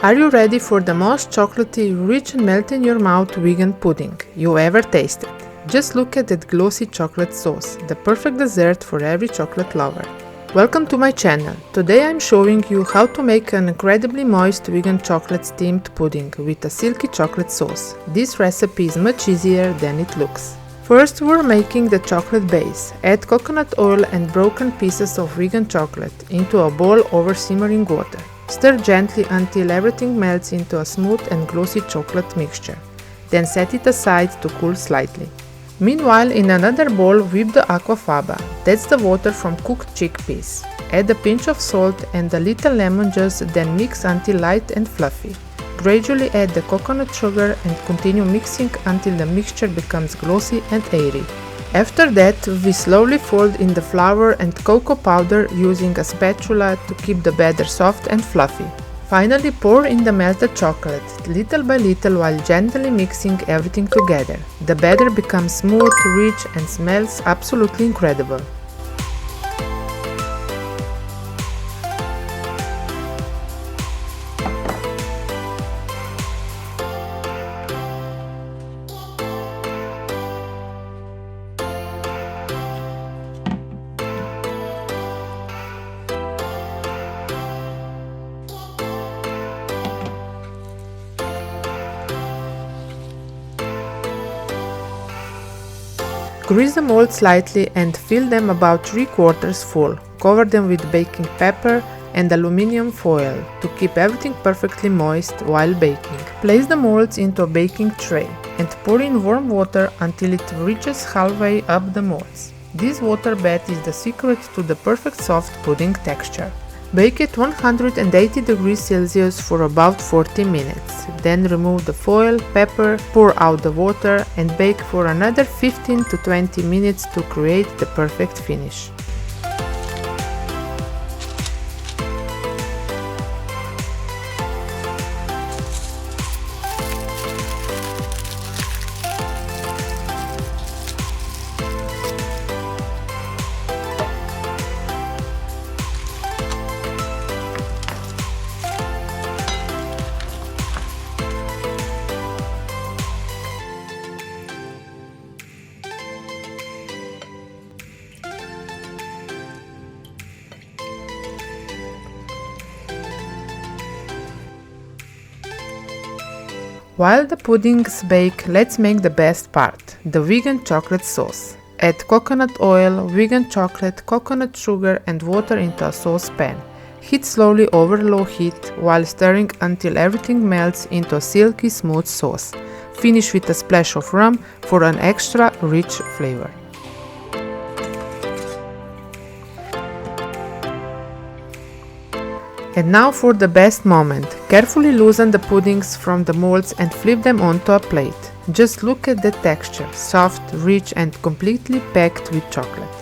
Are you ready for the most chocolatey, rich and melt in your mouth vegan pudding you ever tasted? Just look at that glossy chocolate sauce, the perfect dessert for every chocolate lover. Welcome to my channel. Today I'm showing you how to make an incredibly moist vegan chocolate steamed pudding with a silky chocolate sauce. This recipe is much easier than it looks. First, we're making the chocolate base. Add coconut oil and broken pieces of vegan chocolate into a bowl over simmering water. Stir gently until everything melts into a smooth and glossy chocolate mixture. Then set it aside to cool slightly. Meanwhile, in another bowl, whip the aquafaba. That's the water from cooked chickpeas. Add a pinch of salt and a little lemon juice, then mix until light and fluffy. Gradually add the coconut sugar and continue mixing until the mixture becomes glossy and airy. After that, we slowly fold in the flour and cocoa powder using a spatula to keep the batter soft and fluffy. Finally, pour in the melted chocolate, little by little while gently mixing everything together. The batter becomes smooth, rich and smells absolutely incredible. Grease the mold slightly and fill them about 3/4 full. Cover them with baking paper and aluminum foil to keep everything perfectly moist while baking. Place the molds into a baking tray and pour in warm water until it reaches halfway up the molds. This water bath is the secret to the perfect soft pudding texture. Bake at 180 degrees Celsius for about 40 minutes. Then remove the foil, pepper, pour out the water and bake for another 15 to 20 minutes to create the perfect finish. While the puddings bake, let's make the best part, the vegan chocolate sauce. Add coconut oil, vegan chocolate, coconut sugar and water into a saucepan. Heat slowly over low heat while stirring until everything melts into a silky smooth sauce. Finish with a splash of rum for an extra rich flavor. And now for the best moment. Carefully loosen the puddings from the molds and flip them onto a plate. Just look at the texture, soft, rich and completely packed with chocolate.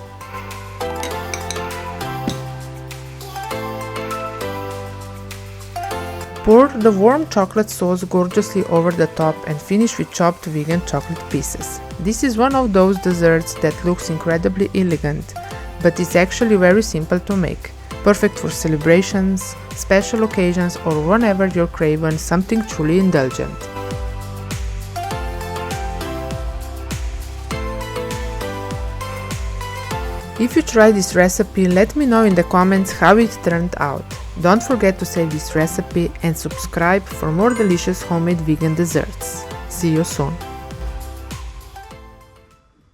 Pour the warm chocolate sauce gorgeously over the top and finish with chopped vegan chocolate pieces. This is one of those desserts that looks incredibly elegant, but is actually very simple to make. Perfect for celebrations, special occasions or whenever you're craving something truly indulgent. If you try this recipe, let me know in the comments how it turned out. Don't forget to save this recipe and subscribe for more delicious homemade vegan desserts. See you soon!